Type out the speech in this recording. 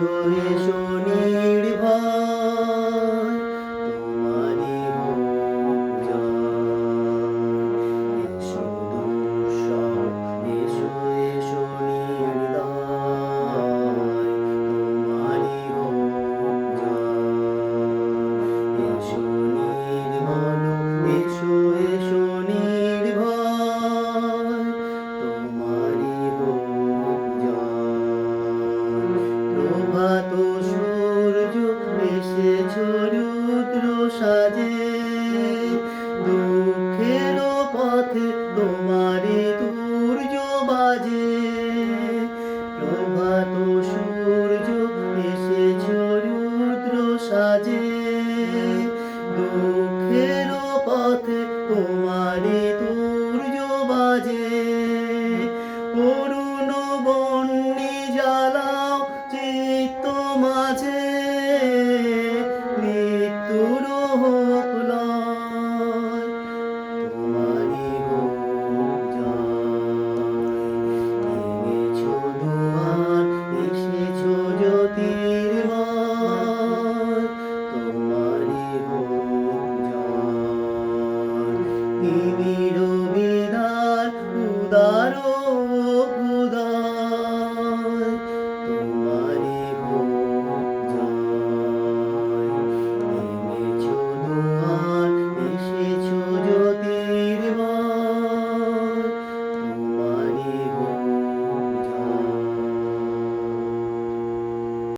এসো এসো নির্ভয় তোমারই হোক জয়। এসো দুঃসহ এসো এসো নির্দয় তোমারই হোক জয়। এসো নির্মল এসো এসো নির্ভয় তোমারই হোক জয়। প্রভাত সূর্য এসেছ রুদ্র সাজে, দুঃখের পথে তোমারই তুর্য বাজে। প্রভাত সূর্য এসেছ রুদ্র সাজে, দুঃখের পথে তোমারই তুর্য বাজে। অরুণ বহ্নি জ্বালাও চিত্ত মাঝে, মৃত্যুর হোক লয় তোমারই হোক জয়। ভেঙেছ দুয়ার এসেছ জ্যোতির্ময় তোমারই হোক জয়। তিমির বিদার উদার